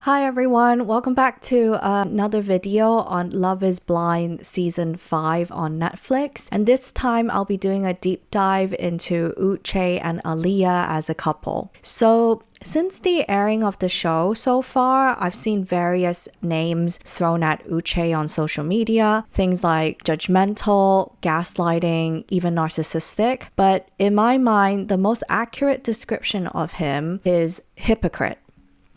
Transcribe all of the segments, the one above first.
Hi everyone, welcome back to another video on Love is Blind Season 5 on Netflix. And this time I'll be doing a deep dive into Uche and Aaliyah as a couple. So since the airing of the show so far, I've seen various names thrown at Uche on social media, things like judgmental, gaslighting, even narcissistic. But in my mind, the most accurate description of him is hypocrite.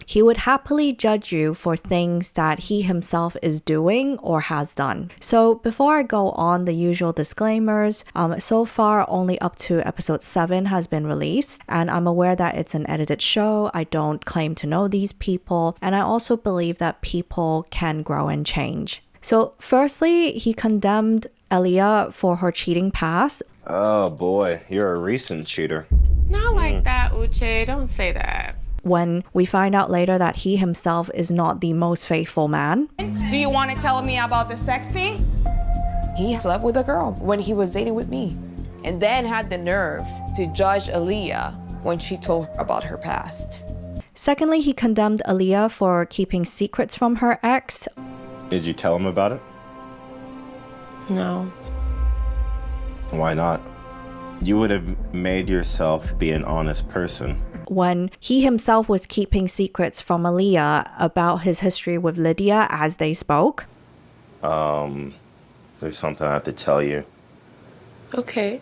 He would happily judge you for things that he himself is doing or has done. So before I go on, the usual disclaimers, so far only up to episode 7 has been released, and I'm aware that it's an edited show. I don't claim to know these people, and I also believe that people can grow and change. So firstly, he condemned Aaliyah for her cheating past. Oh boy, you're a recent cheater. Not like that, Uche. Don't say that. When we find out later that he himself is not the most faithful man. Do you want to tell me about the sex thing? He slept with a girl when he was dating with me, and then had the nerve to judge Aaliyah when she told her about her past. Secondly, he condemned Aaliyah for keeping secrets from her ex. Did you tell him about it? No. Why not? You would have made yourself be an honest person. When he himself was keeping secrets from Aaliyah about his history with Lydia as they spoke. There's something I have to tell you. Okay.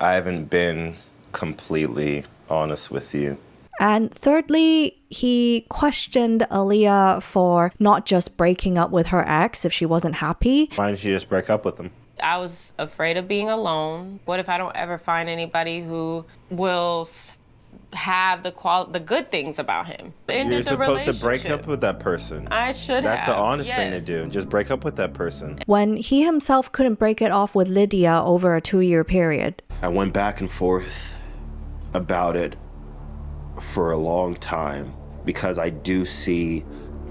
I haven't been completely honest with you. And thirdly, he questioned Aaliyah for not just breaking up with her ex if she wasn't happy. Why didn't you just break up with him? I was afraid of being alone. What if I don't ever find anybody who will have the good things about him? You're supposed to break up with that person. I should That's have. the honest thing to Yes. do. Just break up with that person. When he himself couldn't break it off with Lydia over a 2-year period. I went back and forth about it for a long time because I do see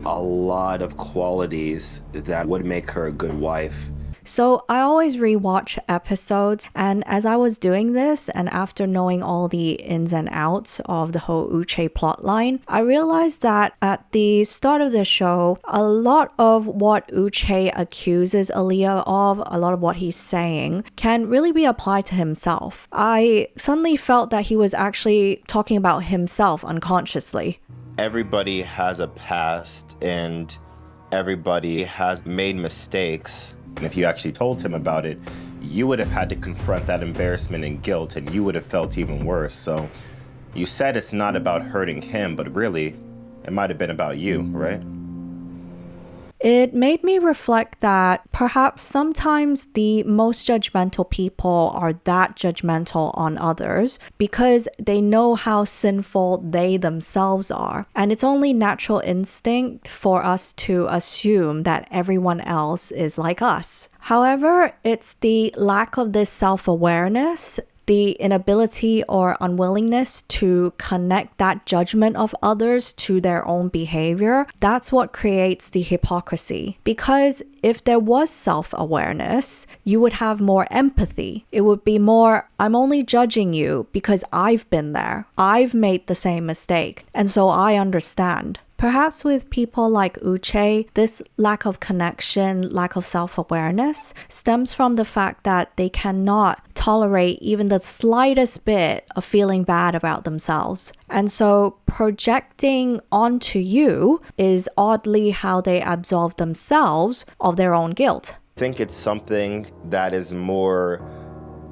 a lot of qualities that would make her a good wife. So I always rewatch episodes, and as I was doing this and after knowing all the ins and outs of the whole Uche plotline, I realized that at the start of the show, a lot of what Uche accuses Aaliyah of, a lot of what he's saying, can really be applied to himself. I suddenly felt that he was actually talking about himself unconsciously. Everybody has a past and everybody has made mistakes. And if you actually told him about it, you would have had to confront that embarrassment and guilt, and you would have felt even worse. So you said it's not about hurting him, but really, it might have been about you, right? It made me reflect that perhaps sometimes the most judgmental people are that judgmental on others because they know how sinful they themselves are. And it's only natural instinct for us to assume that everyone else is like us. However, it's the lack of this self-awareness, the inability or unwillingness to connect that judgment of others to their own behavior, that's what creates the hypocrisy. Because if there was self-awareness, you would have more empathy. It would be more, I'm only judging you because I've been there. I've made the same mistake, and so I understand. Perhaps with people like Uche, this lack of connection, lack of self-awareness stems from the fact that they cannot tolerate even the slightest bit of feeling bad about themselves. And so projecting onto you is oddly how they absolve themselves of their own guilt. I think it's something that is more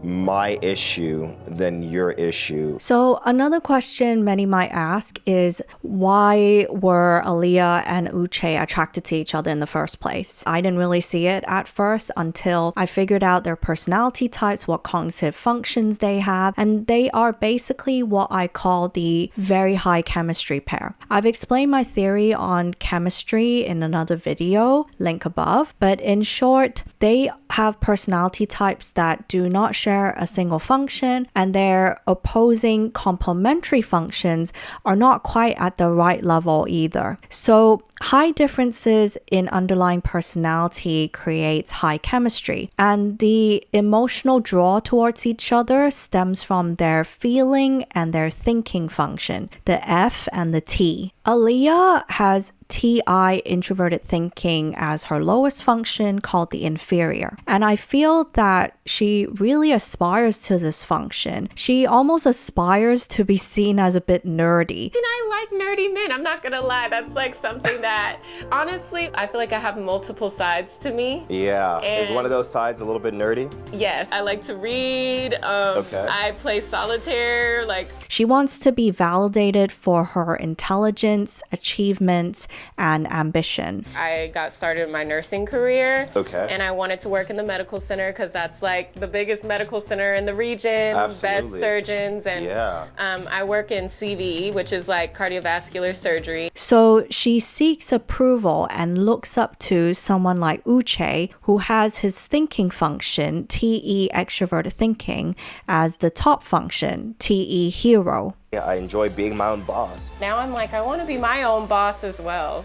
my issue than your issue. So another question many might ask is, why were Aaliyah and Uche attracted to each other in the first place? I didn't really see it at first until I figured out their personality types, what cognitive functions they have, and they are basically what I call the very high chemistry pair. I've explained my theory on chemistry in another video, link above, but in short, they have personality types that do not share share a single function, and their opposing complementary functions are not quite at the right level either. So high differences in underlying personality creates high chemistry, and the emotional draw towards each other stems from their feeling and their thinking function, the F and the T. Aaliyah has TI, introverted thinking, as her lowest function, called the inferior. And I feel that she really aspires to this function. She almost aspires to be seen as a bit nerdy. And I like nerdy men, I'm not gonna lie. That's like something that, honestly, I feel like I have multiple sides to me. Yeah. Is one of those sides a little bit nerdy? Yes, I like to read. Okay. I play solitaire. She wants to be validated for her intelligence, achievements, and ambition. I got started in my nursing career. Okay. And I wanted to work in the medical center because that's like the biggest medical center in the region. Absolutely. Best surgeons. And yeah. I work in CVE, which is like cardiovascular surgery. So she seeks approval and looks up to someone like Uche, who has his thinking function, TE extroverted thinking, as the top function, TE hero. Yeah, I enjoy being my own boss. Now I'm like, I want to be my own boss as well.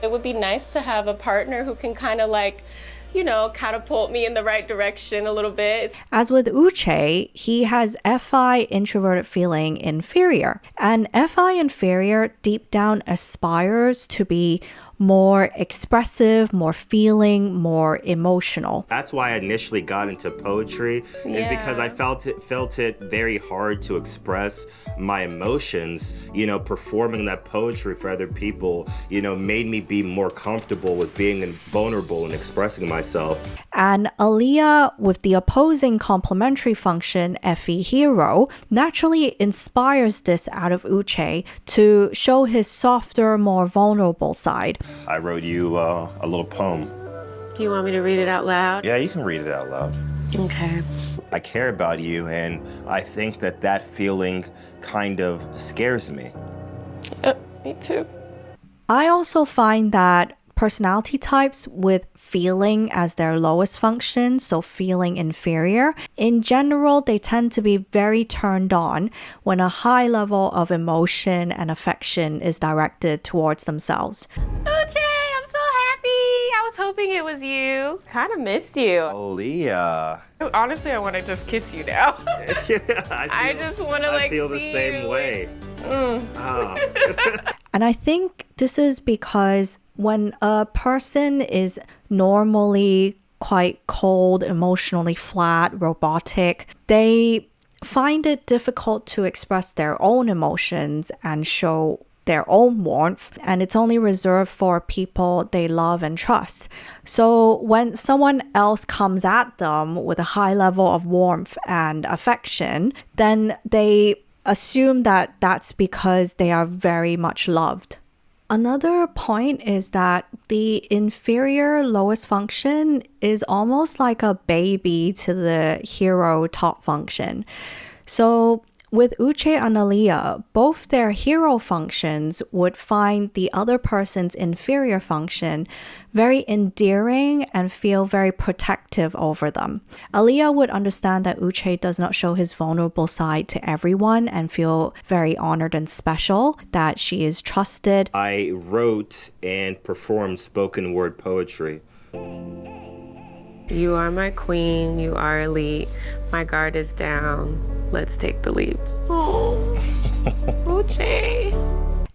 It would be nice to have a partner who can kind of like, you know, catapult me in the right direction a little bit. As with Uche, he has FI introverted feeling inferior. And FI inferior deep down aspires to be more expressive, more feeling, more emotional. That's why I initially got into poetry, is because I felt it very hard to express my emotions. You know, performing that poetry for other people, you know, made me be more comfortable with being vulnerable and expressing myself. And Aaliyah, with the opposing complementary function, FE hero, naturally inspires this out of Uche to show his softer, more vulnerable side. I wrote you a little poem. Do you want me to read it out loud? Yeah, you can read it out loud. Okay. I care about you, and I think that feeling kind of scares me. Yep, me too. I also find that personality types with feeling as their lowest function, so feeling inferior, in general, they tend to be very turned on when a high level of emotion and affection is directed towards themselves. Uche, I'm so happy. I was hoping it was you. Kind of miss you. Aaliyah. Honestly, I want to just kiss you now. I just want to like feel the see same you. way. And I think this is because when a person is normally quite cold, emotionally flat, robotic, they find it difficult to express their own emotions and show their own warmth, and it's only reserved for people they love and trust. So when someone else comes at them with a high level of warmth and affection, then they assume that that's because they are very much loved. Another point is that the inferior lowest function is almost like a baby to the hero top function. So with Uche and Aaliyah, both their hero functions would find the other person's inferior function very endearing and feel very protective over them. Aaliyah would understand that Uche does not show his vulnerable side to everyone and feel very honored and special, that she is trusted. I wrote and performed spoken word poetry. You are my queen, you are elite. My guard is down. Let's take the leap. Oh, Uche.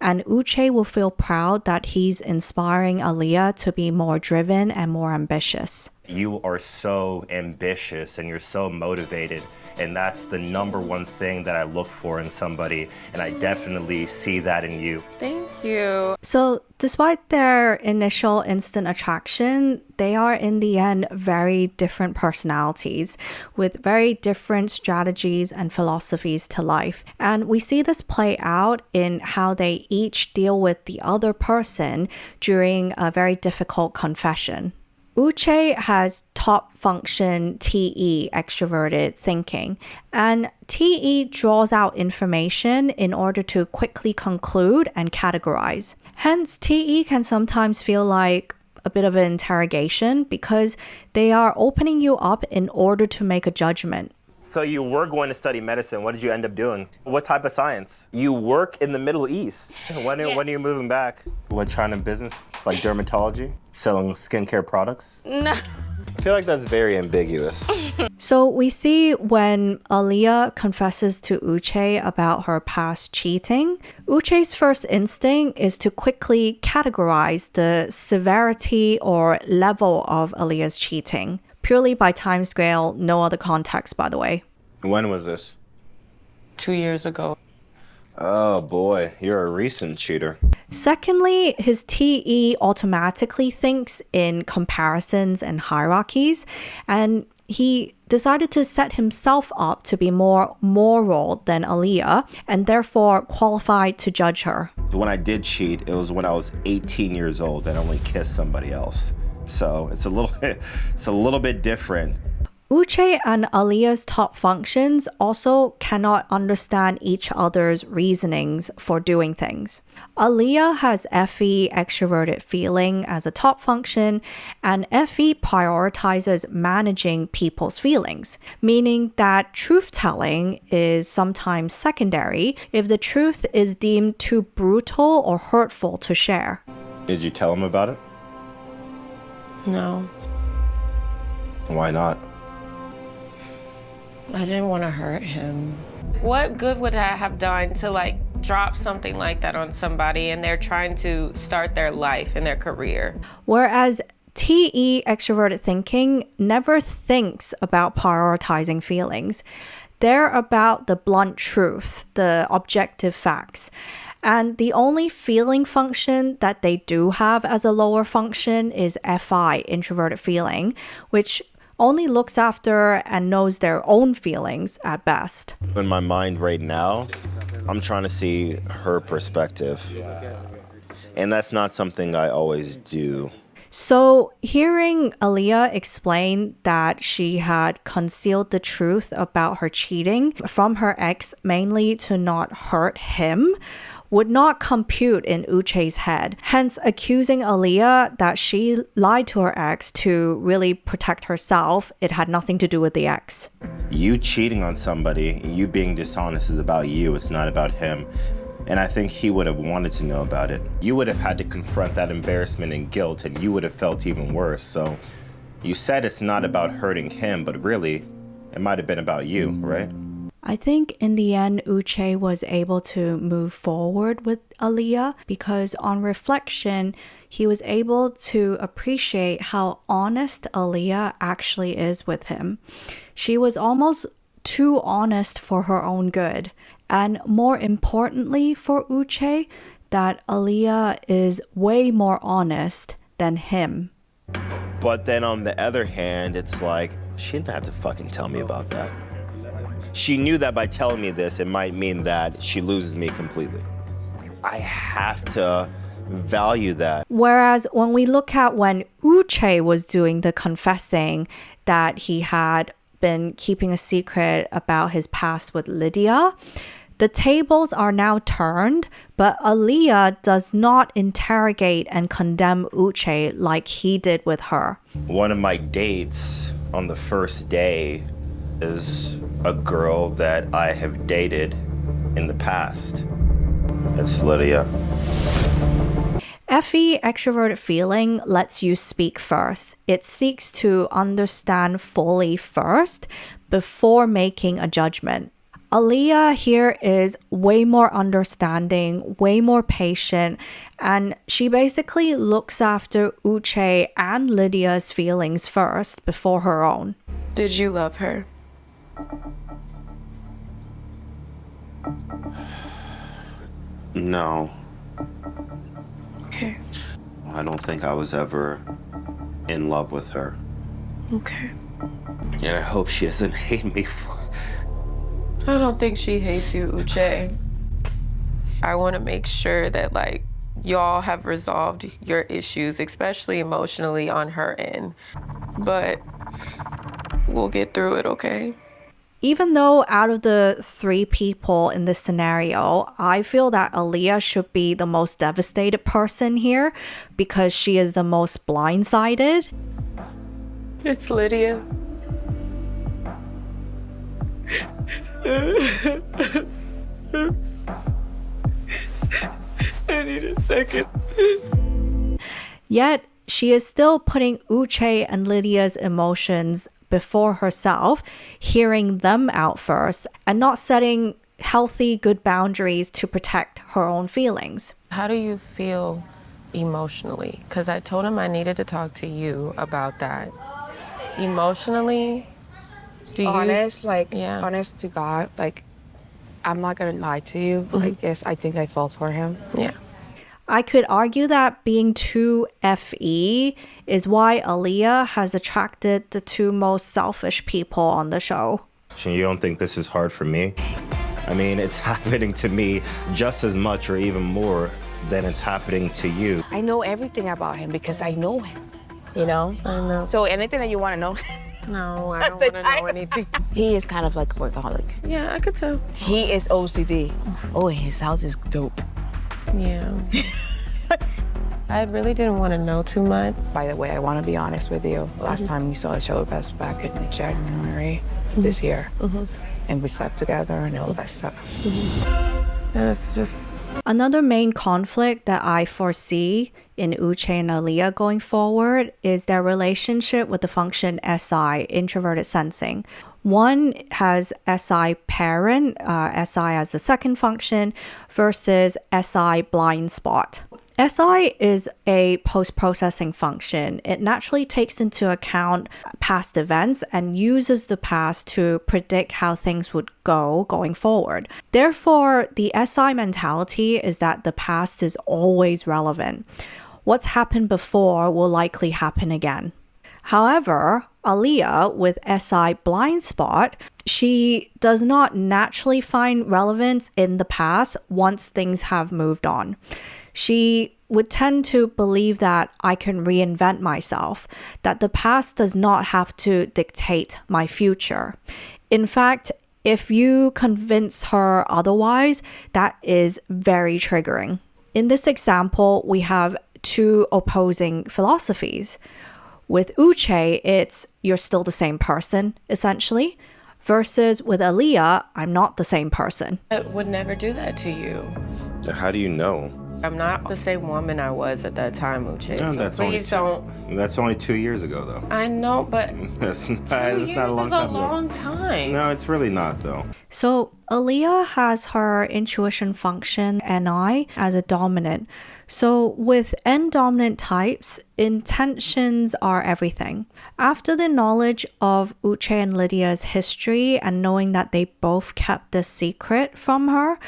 And Uche will feel proud that he's inspiring Aaliyah to be more driven and more ambitious. You are so ambitious and you're so motivated, and that's the number one thing that I look for in somebody, and I definitely see that in you. Thank you. So despite their initial instant attraction, they are in the end very different personalities with very different strategies and philosophies to life. And we see this play out in how they each deal with the other person during a very difficult confession. Uche has top function TE, extroverted thinking, and TE draws out information in order to quickly conclude and categorize. Hence, TE can sometimes feel like a bit of an interrogation because they are opening you up in order to make a judgment. So you were going to study medicine. What did you end up doing? What type of science? You work in the Middle East. When are you moving back? What China business? Like dermatology? Selling skincare products? No. I feel like that's very ambiguous. So we see when Aaliyah confesses to Uche about her past cheating, Uche's first instinct is to quickly categorize the severity or level of Aaliyah's cheating, purely by timescale, no other context, by the way. When was this? 2 years ago. Oh boy, you're a recent cheater. Secondly, his TE automatically thinks in comparisons and hierarchies, and he decided to set himself up to be more moral than Aaliyah, and therefore qualified to judge her. When I did cheat, it was when I was 18 years old and only kissed somebody else. So it's a little bit different. Uche and Aaliyah's top functions also cannot understand each other's reasonings for doing things. Aaliyah has FE extroverted feeling as a top function, and FE prioritizes managing people's feelings, meaning that truth-telling is sometimes secondary if the truth is deemed too brutal or hurtful to share. Did you tell him about it? No, Why not? I didn't want to hurt him. What good would I have done to like drop something like that on somebody and they're trying to start their life and their career? Whereas TE extroverted thinking never thinks about prioritizing feelings. They're about the blunt truth, the objective facts. And the only feeling function that they do have as a lower function is FI, introverted feeling, which only looks after and knows their own feelings at best. In my mind right now, I'm trying to see her perspective. And that's not something I always do. So hearing Aaliyah explain that she had concealed the truth about her cheating from her ex mainly to not hurt him would not compute in Uche's head, hence accusing Aaliyah that she lied to her ex to really protect herself. It had nothing to do with the ex. You cheating on somebody, you being dishonest is about you, it's not about him. And I think he would have wanted to know about it. You would have had to confront that embarrassment and guilt, and you would have felt even worse. So you said it's not about hurting him, but really, it might have been about you, right? I think in the end, Uche was able to move forward with Aaliyah because on reflection, he was able to appreciate how honest Aaliyah actually is with him. She was almost too honest for her own good. And more importantly for Uche, that Aaliyah is way more honest than him. But then on the other hand, it's like, she didn't have to fucking tell me about that. She knew that by telling me this, it might mean that she loses me completely. I have to value that. Whereas when we look at when Uche was doing the confessing that he had been keeping a secret about his past with Lydia, the tables are now turned, but Aaliyah does not interrogate and condemn Uche like he did with her. One of my dates on the first day is a girl that I have dated in the past. It's Lydia. FE extroverted feeling lets you speak first. It seeks to understand fully first before making a judgment. Aaliyah here is way more understanding, way more patient, and she basically looks after Uche and Lydia's feelings first before her own. Did you love her? No, Okay. I don't think I was ever in love with her. Okay. And I hope she doesn't hate me for... I don't think she hates you, Uche. I want to make sure that, like, y'all have resolved your issues, especially emotionally on her end. But we'll get through it, okay? Even though out of the three people in this scenario, I feel that Aaliyah should be the most devastated person here because she is the most blindsided. It's Lydia. I need a second. Yet, she is still putting Uche and Lydia's emotions before herself, hearing them out first, and not setting healthy, good boundaries to protect her own feelings. How do you feel emotionally? Because I told him I needed to talk to you about that. Emotionally, do you... Honest to God, like, I'm not gonna lie to you. Like, yes, I think I fell for him. Yeah. I could argue that being too FE is why Aaliyah has attracted the two most selfish people on the show. You don't think this is hard for me? I mean, it's happening to me just as much or even more than it's happening to you. I know everything about him because I know him, you know? I know. So anything that you want to know. No, I don't want to know anything. He is kind of like a workaholic. Yeah, I could tell. He is OCD. Oh, and his house is dope. Yeah. I really didn't want to know too much. By the way, I want to be honest with you. Last time we saw the show was back in January this year. And we slept together and all that stuff. It's just... Another main conflict that I foresee in Uche and Aaliyah going forward is their relationship with the function SI, introverted sensing. One has SI parent, SI as the second function, versus SI blind spot. SI is a post-processing function. It naturally takes into account past events and uses the past to predict how things would go going forward. Therefore, the SI mentality is that the past is always relevant. What's happened before will likely happen again. However, Aaliyah, with SI blind spot, she does not naturally find relevance in the past once things have moved on. She would tend to believe that I can reinvent myself, that the past does not have to dictate my future. In fact, if you convince her otherwise, that is very triggering. In this example, we have two opposing philosophies. With Uche, it's you're still the same person, essentially, versus with Aaliyah, I'm not the same person. I would never do that to you. How do you know? I'm not the same woman I was at that time, Uche. No, So please don't. That's only 2 years ago, though. I know, but That's not, 2 that's years not a long is time. a long time. No, it's really not, though. So Aaliyah has her intuition function NI as a dominant. So with N-dominant types, intentions are everything. After the knowledge of Uche and Lydia's history and knowing that they both kept this secret from her,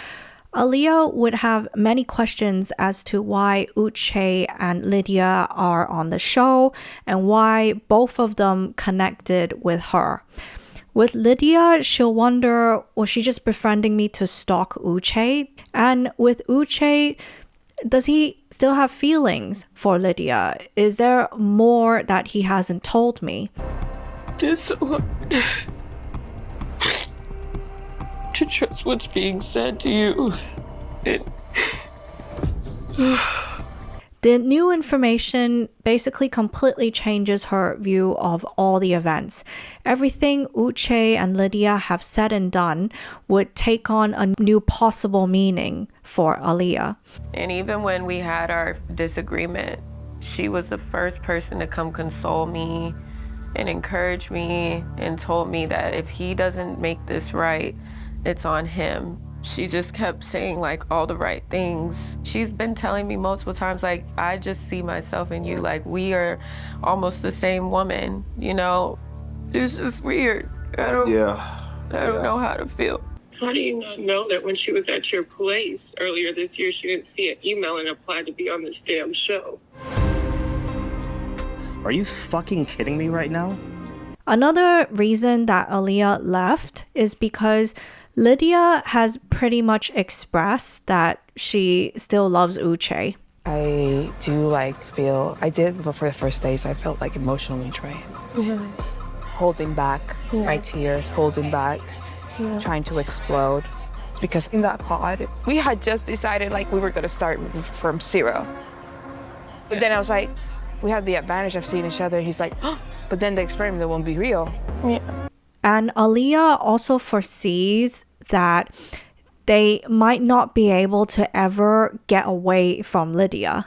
Aaliyah would have many questions as to why Uche and Lydia are on the show and why both of them connected with her. With Lydia, she'll wonder, was she just befriending me to stalk Uche? And with Uche, does he still have feelings for Lydia? Is there more that he hasn't told me? It's so hard to trust what's being said to you. The new information basically completely changes her view of all the events. Everything Uche and Lydia have said and done would take on a new possible meaning for Aaliyah. And even when we had our disagreement, she was the first person to come console me and encourage me and told me that if he doesn't make this right, it's on him. She just kept saying like all the right things. She's been telling me multiple times, like, I just see myself in you. Like, we are almost the same woman, you know? It's just weird. I don't know how to feel. How do you not know that when she was at your place earlier this year, she didn't see an email and applied to be on this damn show? Are you fucking kidding me right now? Another reason that Aaliyah left is because Lydia has pretty much expressed that she still loves Uche. I do I did, but for the first days, I felt like emotionally drained. Yeah. Holding back my tears, holding back, trying to explode. It's because in that pod, we had just decided like we were gonna start from zero. But then I was like, we have the advantage of seeing each other. He's like, oh, but then the experiment won't be real. Yeah. And Aaliyah also foresees that they might not be able to ever get away from Lydia,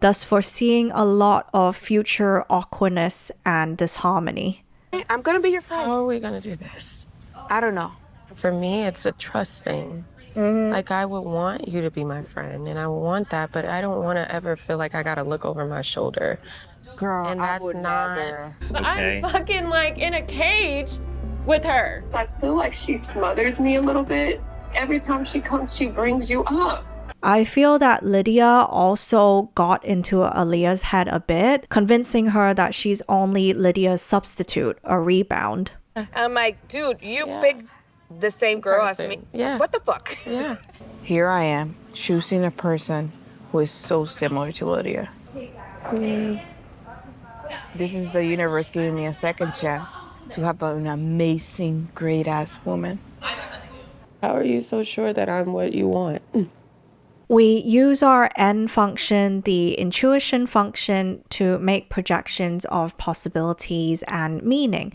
thus foreseeing a lot of future awkwardness and disharmony. I'm gonna be your friend. How are we gonna do this? I don't know. For me, it's a trust thing. Like, I would want you to be my friend, and I want that, but I don't want to ever feel like I gotta look over my shoulder. Girl, And I that's would not. never. Okay. I'm fucking like in a cage with her. I feel like she smothers me a little bit. Every time she comes, she brings you up. I feel that Lydia also got into Aaliyah's head a bit, convincing her that she's only Lydia's substitute, a rebound. I'm like, dude, you picked the same girl as me. Yeah. What the fuck? Yeah. Here I am, choosing a person who is so similar to Lydia. This is the universe giving me a second chance to have an amazing, great-ass woman. How are you so sure that I'm what you want? We use our N function, the intuition function, to make projections of possibilities and meaning.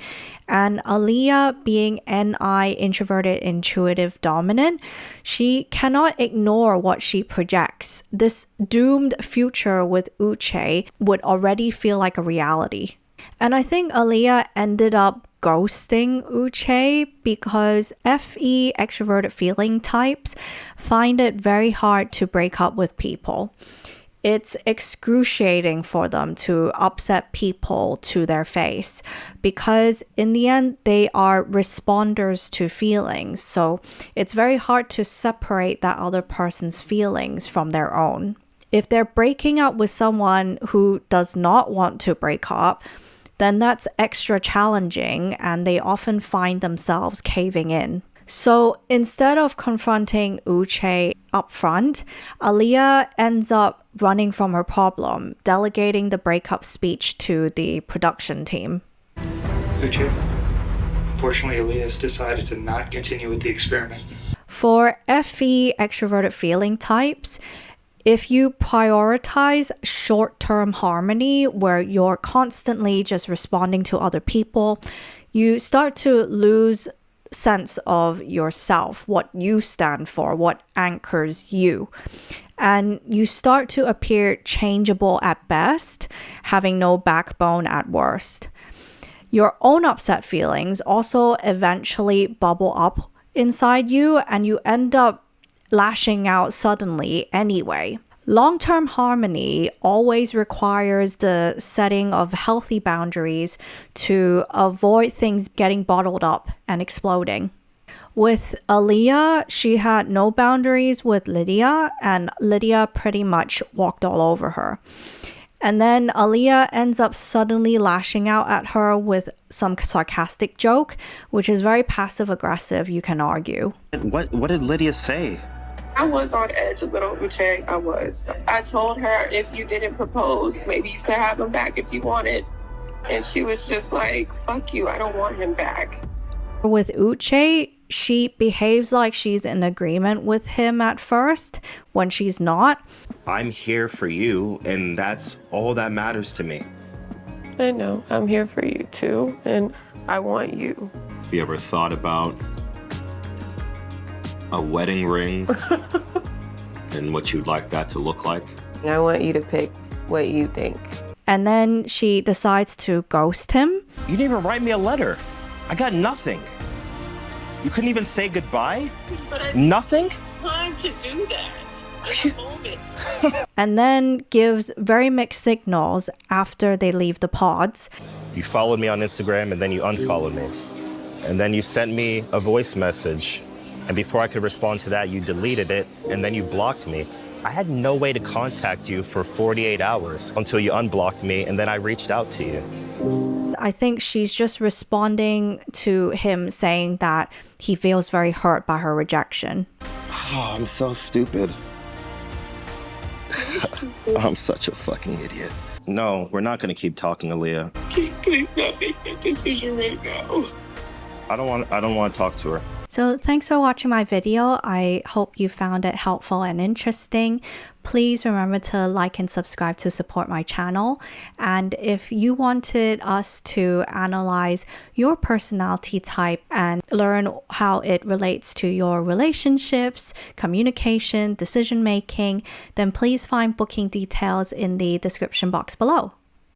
And Aaliyah, being NI, introverted, intuitive, dominant, she cannot ignore what she projects. This doomed future with Uche would already feel like a reality. And I think Aaliyah ended up ghosting Uche because FE, extroverted feeling types, find it very hard to break up with people. It's excruciating for them to upset people to their face because in the end, they are responders to feelings. So it's very hard to separate that other person's feelings from their own. If they're breaking up with someone who does not want to break up, then that's extra challenging and they often find themselves caving in. So instead of confronting Uche up front, Aaliyah ends up running from her problem, delegating the breakup speech to the production team. Uche, unfortunately, Aaliyah has decided to not continue with the experiment. For FE extroverted feeling types, if you prioritize short-term harmony where you're constantly just responding to other people, you start to lose sense of yourself, what you stand for, what anchors you. And you start to appear changeable at best, having no backbone at worst. Your own upset feelings also eventually bubble up inside you and you end up lashing out suddenly anyway. Long-term harmony always requires the setting of healthy boundaries to avoid things getting bottled up and exploding. With Aaliyah, she had no boundaries with Lydia, and Lydia pretty much walked all over her. And then Aaliyah ends up suddenly lashing out at her with some sarcastic joke, which is very passive-aggressive, you can argue. What did Lydia say? I was on edge a little, Uche. I was. I told her if you didn't propose, maybe you could have him back if you wanted. And she was just like, fuck you, I don't want him back. With Uche, she behaves like she's in agreement with him at first when she's not. I'm here for you, and that's all that matters to me. I know. I'm here for you too, and I want you. Have you ever thought about a wedding ring and what you'd like that to look like? I want you to pick what you think. And then she decides to ghost him. You didn't even write me a letter. I got nothing. You couldn't even say goodbye? But I Nothing? time to do that in a moment. And then gives very mixed signals after they leave the pods. You followed me on Instagram and then you unfollowed me. And then you sent me a voice message. And before I could respond to that, you deleted it and then you blocked me. I had no way to contact you for 48 hours until you unblocked me and then I reached out to you. I think she's just responding to him saying that he feels very hurt by her rejection. Oh, I'm so stupid. I'm such a fucking idiot. No, we're not gonna keep talking, Aaliyah. Can you please not make that decision right now? I don't want to talk to her. So thanks for watching my video. I hope you found it helpful and interesting. Please remember to like and subscribe to support my channel. And if you wanted us to analyze your personality type and learn how it relates to your relationships, communication, decision making, then please find booking details in the description box below.